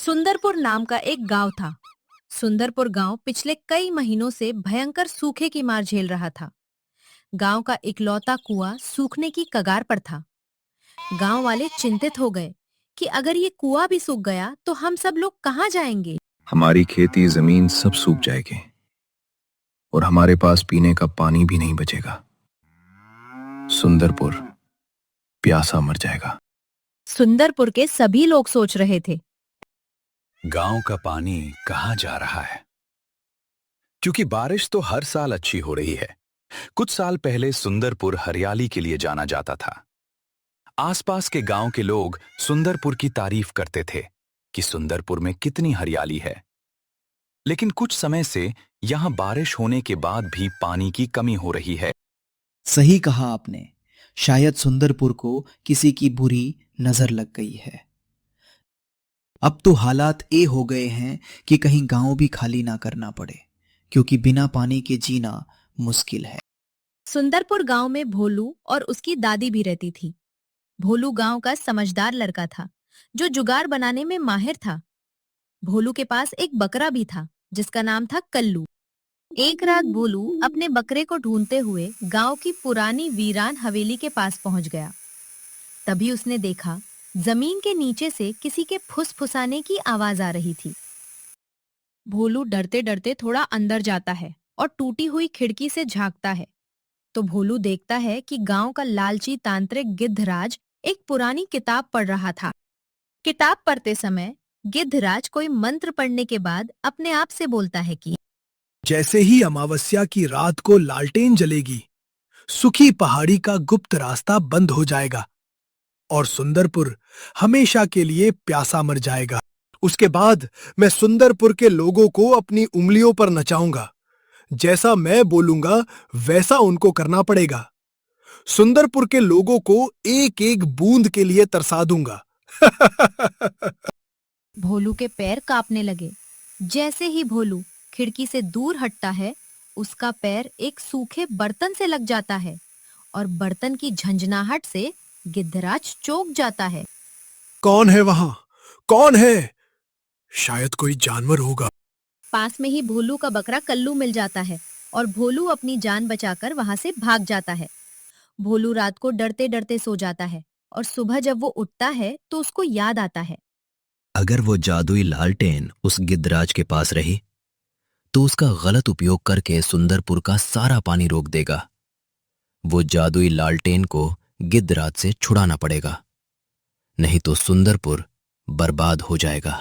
सुंदरपुर नाम का एक गांव था। सुंदरपुर गांव पिछले कई महीनों से भयंकर सूखे की मार झेल रहा था। गांव का इकलौता कुआं सूखने की कगार पर था। गांव वाले चिंतित हो गए कि अगर ये कुआं भी सूख गया तो हम सब लोग कहाँ जाएंगे। हमारी खेती जमीन सब सूख जाएगी और हमारे पास पीने का पानी भी नहीं बचेगा। सुंदरपुर प्यासा मर जाएगा। सुंदरपुर के सभी लोग सोच रहे थे, गांव का पानी कहां जा रहा है? क्योंकि बारिश तो हर साल अच्छी हो रही है। कुछ साल पहले सुंदरपुर हरियाली के लिए जाना जाता था। आसपास के गांव के लोग सुंदरपुर की तारीफ करते थे कि सुंदरपुर में कितनी हरियाली है। लेकिन कुछ समय से यहां बारिश होने के बाद भी पानी की कमी हो रही है। सही कहा आपने। शायद सुंदरपुर को किसी की बुरी नजर लग गई है। अब तो हालात ये हो गए हैं कि कहीं गांव भी खाली ना करना पड़े, क्योंकि बिना पानी के जीना मुश्किल है। सुंदरपुर गांव में भोलू और उसकी दादी भी रहती थी। भोलू गांव का समझदार लड़का था जो जुगाड़ बनाने में माहिर था। भोलू के पास एक बकरा भी था जिसका नाम था कल्लू। एक रात भोलू अपने बकरे को ढूंढते हुए गांव की पुरानी वीरान हवेली के पास पहुंच गया। तभी उसने देखा जमीन के नीचे से किसी के फुसफुसाने की आवाज आ रही थी। भोलू डरते डरते थोड़ा अंदर जाता है और टूटी हुई खिड़की से झांकता है तो भोलू देखता है कि गांव का लालची तांत्रिक गिद्धराज एक पुरानी किताब पढ़ रहा था। किताब पढ़ते समय गिद्धराज कोई मंत्र पढ़ने के बाद अपने आप से बोलता है कि जैसे ही अमावस्या की रात को लालटेन जलेगी, सुखी पहाड़ी का गुप्त रास्ता बंद हो जाएगा और सुंदरपुर हमेशा के लिए प्यासा मर जाएगा। उसके बाद मैं सुंदरपुर के लोगों को अपनी उंगलियों पर नचाऊंगा। जैसा मैं बोलूंगा वैसा उनको करना पड़ेगा। सुंदरपुर के लोगों को एक एक बूंद के लिए तरसा दूंगा। भोलू के पैर कांपने लगे। जैसे ही भोलू खिड़की से दूर हटता है, उसका पैर एक सूखे बर्तन से लग जाता है और बर्तन की झंझनाहट से गिद्धराज चौंक जाता है। कौन है वहां? कौन है? शायद कोई जानवर होगा। पास में ही भोलू का बकरा कल्लू मिल जाता है और भोलू अपनी जान बचाकर वहां से भाग जाता है। भोलू रात को डरते डरते सो जाता है और सुबह जब वो उठता है तो उसको याद आता है, अगर वो जादुई लालटेन उस गिद्धराज के पास रही तो उसका गलत उपयोग करके सुंदरपुर का सारा पानी रोक देगा। वो जादुई लालटेन को गिद्धराज से छुड़ाना पड़ेगा, नहीं तो सुंदरपुर बर्बाद हो जाएगा।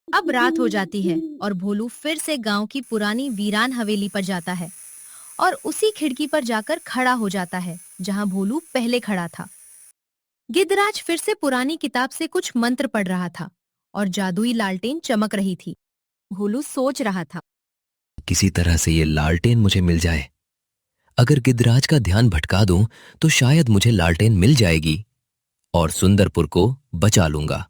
अब रात हो जाती है और भोलू फिर से गांव की पुरानी वीरान हवेली पर जाता है और उसी खिड़की पर जाकर खड़ा हो जाता है जहां भोलू पहले खड़ा था। गिद्धराज फिर से पुरानी किताब से कुछ मंत्र पढ़ रहा था और जादुई लालटेन चमक रही थी। भोलू सोच रहा था, किसी तरह से ये लालटेन मुझे मिल जाए। अगर गिद्धराज का ध्यान भटका दूं तो शायद मुझे लालटेन मिल जाएगी और सुंदरपुर को बचा लूंगा।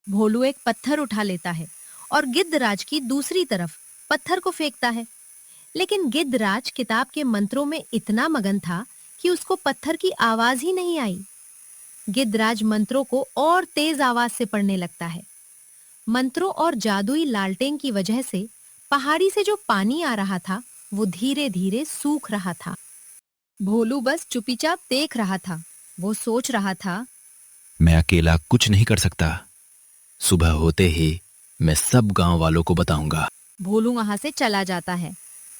भोलू एक पत्थर उठा लेता है और गिद्धराज की दूसरी तरफ पत्थर को फेंकता है। लेकिन गिद्धराज किताब के मंत्रों में इतना मगन था कि उसको पत्थर की आवाज ही नहीं आई। गिद्धराज मंत्रों को और तेज आवाज से पढ़ने लगता है। मंत्रों और जादुई लालटेन की वजह से पहाड़ी से जो पानी आ रहा था वो धीरे धीरे सूख रहा था। भोलू बस चुपचाप देख रहा था। वो सोच रहा था, मैं अकेला कुछ नहीं कर सकता। सुबह होते ही मैं सब गांव वालों को बताऊंगा। भोलू वहां से चला जाता है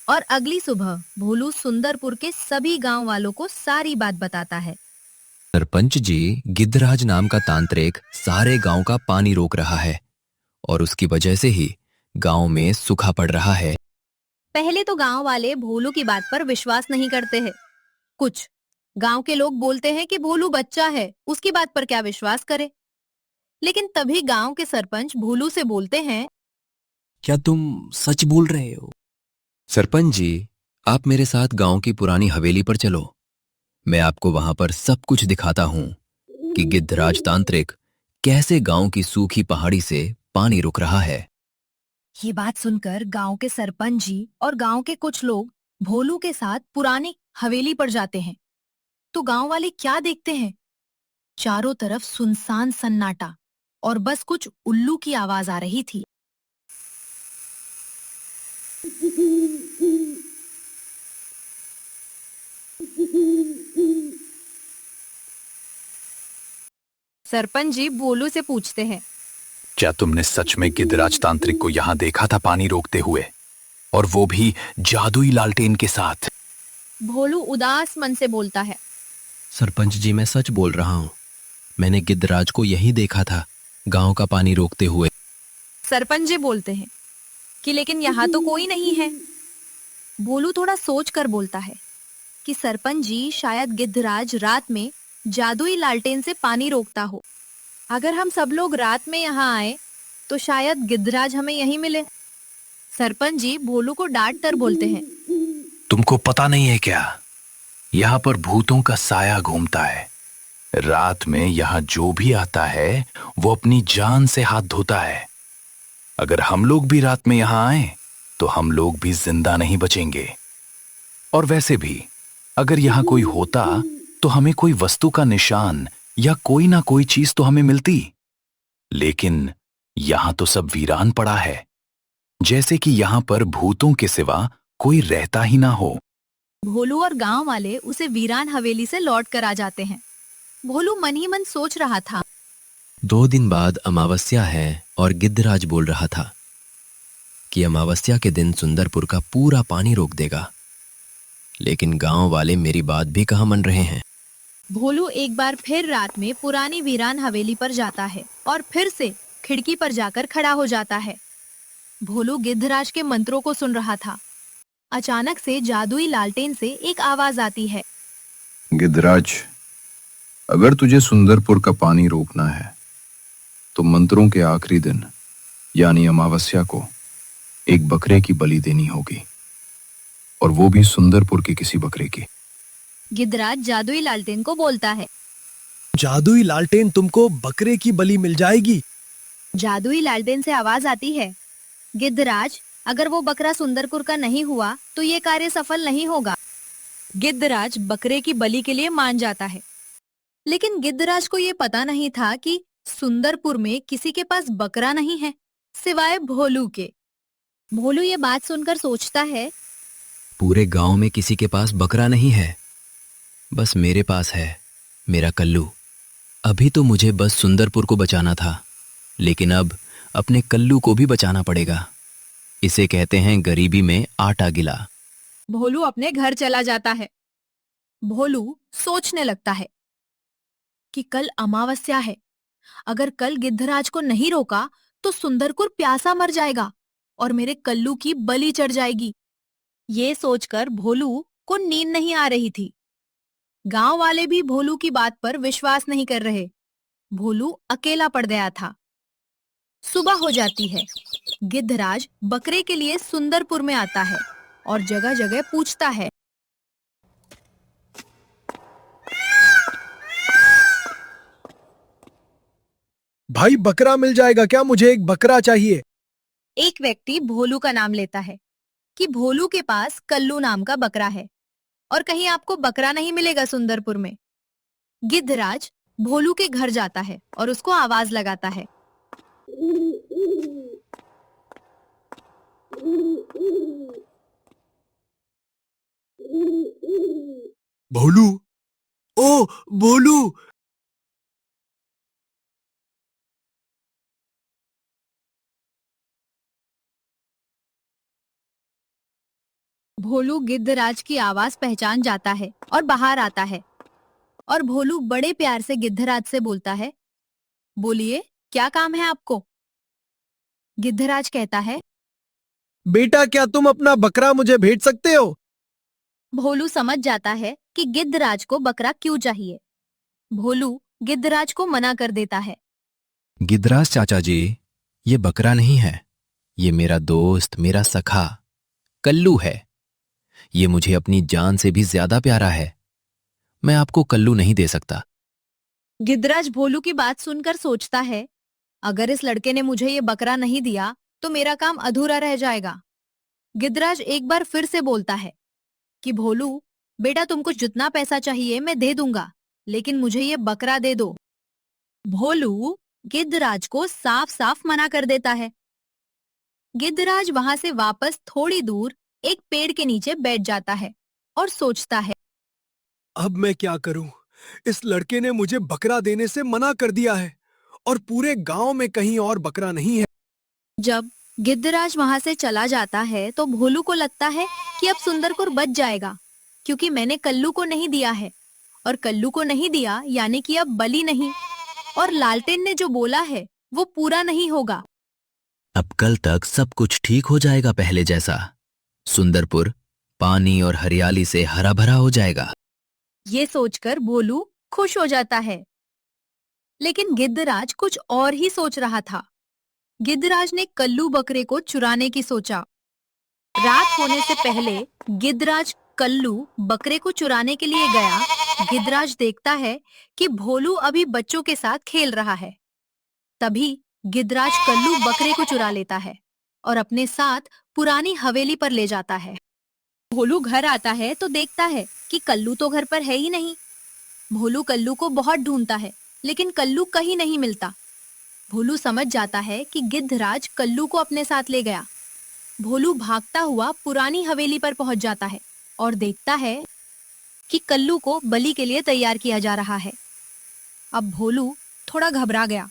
और अगली सुबह भोलू सुंदरपुर के सभी गांव वालों को सारी बात बताता है। सरपंच जी, गिद्धराज नाम का तांत्रिक सारे गांव का पानी रोक रहा है और उसकी वजह से ही गांव में सूखा पड़ रहा है। पहले तो गांव वाले भोलू की बात पर विश्वास नहीं करते हैं। कुछ गांव के लोग बोलते हैं कि भोलू बच्चा है, उसकी बात पर क्या विश्वास करे। लेकिन तभी गांव के सरपंच भोलू से बोलते हैं, क्या तुम सच बोल रहे हो? सरपंच जी, आप मेरे साथ गांव की पुरानी हवेली पर चलो। मैं आपको वहां पर सब कुछ दिखाता हूं कि गिद्धराज तांत्रिक कैसे गांव की सूखी पहाड़ी से पानी रुक रहा है। ये बात सुनकर गांव के सरपंच जी और गांव के कुछ लोग भोलू के साथ पुरानी हवेली पर जाते हैं। तो गांव वाले क्या देखते हैं? चारों तरफ सुनसान सन्नाटा और बस कुछ उल्लू की आवाज आ रही थी। सरपंच जी भोलू से पूछते हैं, क्या तुमने सच में गिद्धराज तांत्रिक को यहाँ देखा था पानी रोकते हुए, और वो भी जादुई लालटेन के साथ? भोलू उदास मन से बोलता है, सरपंच जी, मैं सच बोल रहा हूँ। मैंने गिद्धराज को यहीं देखा था, गांव का पानी रोकते हुए। सरपंच जी बोलते हैं कि लेकिन यहाँ तो कोई नहीं है। भोलू थोड़ा सोच कर बोलता है कि सरपंच जी शायद गिद्धराज रात में जादुई लालटेन से पानी रोकता हो। अगर हम सब लोग रात में यहाँ आए तो शायद गिद्धराज हमें यहीं मिले। सरपंच जी भोलू को डांट कर बोलते हैं, तुमको पता नहीं है क्या, यहाँ पर भूतों का साया घूमता है। रात में यहाँ जो भी आता है वो अपनी जान से हाथ धोता है। अगर हम लोग भी रात में यहाँ आए तो हम लोग भी जिंदा नहीं बचेंगे। और वैसे भी अगर यहाँ कोई होता तो हमें कोई वस्तु का निशान या कोई ना कोई चीज तो हमें मिलती। लेकिन यहाँ तो सब वीरान पड़ा है, जैसे कि यहाँ पर भूतों के सिवा कोई रहता ही ना हो। भोलू और गांव वाले उसे वीरान हवेली से लौट कर आ जाते हैं। भोलू मन ही मन सोच रहा था, 2 दिन बाद अमावस्या है और गिद्धराज बोल रहा था कि अमावस्या के दिन सुंदरपुर का पूरा पानी रोक देगा। लेकिन गांव वाले मेरी बात भी कहाँ मान रहे हैं। भोलू एक बार फिर रात में पुरानी वीरान हवेली पर जाता है और फिर से खिड़की पर जाकर खड़ा हो जाता है। भोलू गिद्धराज के मंत्रों को सुन रहा था। अचानक से जादुई लालटेन से एक आवाज आती है, गिद्धराज, अगर तुझे सुंदरपुर का पानी रोकना है तो मंत्रों के आखिरी दिन यानी अमावस्या को एक बकरे की बलि देनी होगी, और वो भी सुंदरपुर के किसी बकरे की। गिद्धराज जादुई लालटेन को बोलता है, जादुई लालटेन तुमको बकरे की बलि मिल जाएगी। जादुई लालटेन से आवाज आती है, गिद्धराज, अगर वो बकरा सुंदरपुर का नहीं हुआ तो ये कार्य सफल नहीं होगा। गिद्धराज बकरे की बलि के लिए मान जाता है। लेकिन गिद्धराज को ये पता नहीं था कि सुंदरपुर में किसी के पास बकरा नहीं है सिवाय भोलू के। भोलू ये बात सुनकर सोचता है, पूरे गांव में किसी के पास बकरा नहीं है, बस मेरे पास है, मेरा कल्लू। अभी तो मुझे बस सुंदरपुर को बचाना था, लेकिन अब अपने कल्लू को भी बचाना पड़ेगा। इसे कहते हैं गरीबी में आटा गिला। भोलू अपने घर चला जाता है। भोलू सोचने लगता है कि कल अमावस्या है। अगर कल गिद्धराज को नहीं रोका तो सुंदरपुर प्यासा मर जाएगा और मेरे कल्लू की बलि चढ़ जाएगी। ये सोचकर भोलू को नींद नहीं आ रही थी। गांव वाले भी भोलू की बात पर विश्वास नहीं कर रहे। भोलू अकेला पड़ गया था। सुबह हो जाती है। गिद्धराज बकरे के लिए सुंदरपुर में आता है और जगह जगह पूछता है, भाई बकरा मिल जाएगा क्या? मुझे एक बकरा चाहिए। एक व्यक्ति भोलू का नाम लेता है कि भोलू के पास कल्लू नाम का बकरा है और कहीं आपको बकरा नहीं मिलेगा सुंदरपुर में। गिद्धराज भोलू के घर जाता है और उसको आवाज लगाता है, भोलू, ओ भोलू। भोलू गिद्धराज की आवाज पहचान जाता है और बाहर आता है और भोलू बड़े प्यार से गिद्धराज से बोलता है, बोलिए क्या काम है आपको? गिद्धराज कहता है, बेटा, क्या तुम अपना बकरा मुझे भेज सकते हो? भोलू समझ जाता है कि गिद्धराज को बकरा क्यों चाहिए। भोलू गिद्धराज को मना कर देता है। गिद्धराज चाचा जी, ये बकरा नहीं है, ये मेरा दोस्त, मेरा सखा कल्लू है। ये मुझे अपनी जान से भी ज्यादा प्यारा है। मैं आपको कल्लू नहीं दे सकता। गिद्धराज भोलू की बात सुनकर सोचता है, अगर इस लड़के ने मुझे ये बकरा नहीं दिया तो मेरा काम अधूरा रह जाएगा। गिद्धराज एक बार फिर से बोलता है कि भोलू, बेटा तुमको जितना पैसा चाहिए मैं दे दूंगा, लेकिन मुझे ये बकरा दे दो। भोलू गिद्धराज को साफ साफ मना कर देता है। गिद्धराज वहां से वापस थोड़ी दूर एक पेड़ के नीचे बैठ जाता है और सोचता है, अब मैं क्या करूं? इस लड़के ने मुझे बकरा देने से मना कर दिया है और पूरे गांव में कहीं और बकरा नहीं है। जब गिद्धराज वहां से चला जाता है तो भोलू को लगता है कि अब सुंदरपुर बच जाएगा, क्योंकि मैंने कल्लू को नहीं दिया है, और कल्लू को नहीं दिया यानी कि अब बलि नहीं, और लालटेन ने जो बोला है वो पूरा नहीं होगा। अब कल तक सब कुछ ठीक हो जाएगा पहले जैसा। सुंदरपुर पानी और हरियाली से हरा भरा हो जाएगा। ये सोचकर भोलू खुश हो जाता है। लेकिन गिद्धराज कुछ और ही सोच रहा था। गिद्धराज ने कल्लू बकरे को चुराने की सोचा। रात होने से पहले गिद्धराज कल्लू बकरे को चुराने के लिए गया। गिद्धराज देखता है कि भोलू अभी बच्चों के साथ खेल रहा है। तभी गिद्धराज कल्लू बकरे को चुरा लेता है और अपने साथ पुरानी हवेली पर ले जाता है। भोलू घर आता है तो देखता है कि कल्लू तो घर पर है ही नहीं। भोलू कल्लू को बहुत ढूंढता है, लेकिन कल्लू कहीं नहीं मिलता। भोलू समझ जाता है कि गिद्धराज कल्लू को अपने साथ ले गया। भोलू भागता हुआ पुरानी हवेली पर पहुंच जाता है और देखता है कि कल्लू को बलि के लिए तैयार किया जा रहा है। अब भोलू थोड़ा घबरा गया,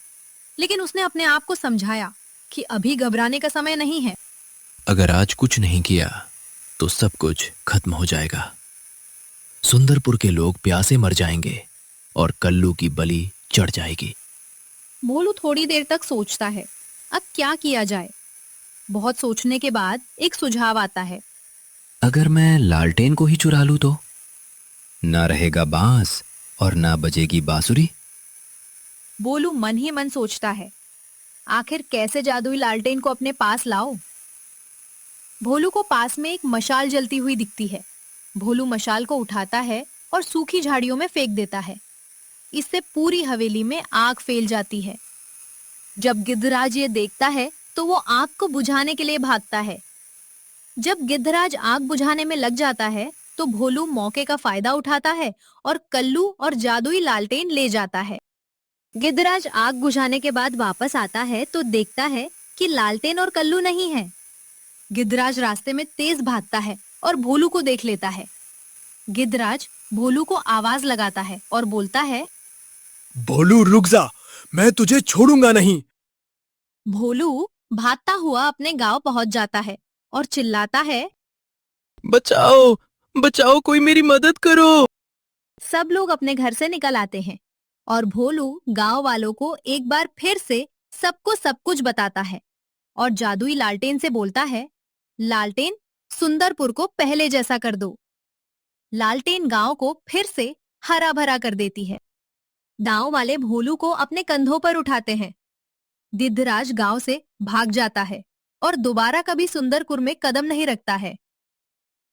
लेकिन उसने अपने आप को समझाया कि अभी घबराने का समय नहीं है। अगर आज कुछ नहीं किया तो सब कुछ खत्म हो जाएगा। सुंदरपुर के लोग प्यासे मर जाएंगे और कल्लू की बलि चढ़ जाएगी। भोलू थोड़ी देर तक सोचता है, अब क्या किया जाए। बहुत सोचने के बाद एक सुझाव आता है। अगर मैं लालटेन को ही चुरा लूं तो ना रहेगा बांस और ना बजेगी बांसुरी। भोलू मन ही मन सोचता है, आखिर कैसे जादुई लालटेन को अपने पास लाओ। भोलू को पास में एक मशाल जलती हुई दिखती है। भोलू मशाल को उठाता है और सूखी झाड़ियों में फेंक देता है। इससे पूरी हवेली में आग फैल जाती है। जब गिद्धराज ये देखता है तो वो आग को बुझाने के लिए भागता है। जब गिद्धराज आग बुझाने में लग जाता है तो भोलू मौके का फायदा उठाता है और कल्लू और जादुई लालटेन ले जाता है। गिद्धराज आग बुझाने के बाद वापस आता है तो देखता है कि लालटेन और कल्लू नहीं है। गिद्धराज रास्ते में तेज भागता है और भोलू को देख लेता है। गिद्धराज भोलू को आवाज लगाता है और बोलता है, भोलू रुक जा, मैं तुझे छोड़ूंगा नहीं। भोलू भागता हुआ अपने गांव पहुंच जाता है और चिल्लाता है, बचाओ बचाओ, कोई मेरी मदद करो। सब लोग अपने घर से निकल आते हैं और भोलू गांव वालों को एक बार फिर से सबको सब कुछ बताता है और जादुई लालटेन से बोलता है, लालटेन सुंदरपुर को पहले जैसा कर दो। लालटेन गांव को फिर से हरा भरा कर देती है। गांव वाले भोलू को अपने कंधों पर उठाते हैं। गिद्धराज गांव से भाग जाता है और दोबारा कभी सुंदरपुर में कदम नहीं रखता है।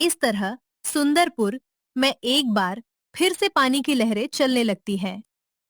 इस तरह सुंदरपुर में एक बार फिर से पानी की लहरें चलने लगती हैं।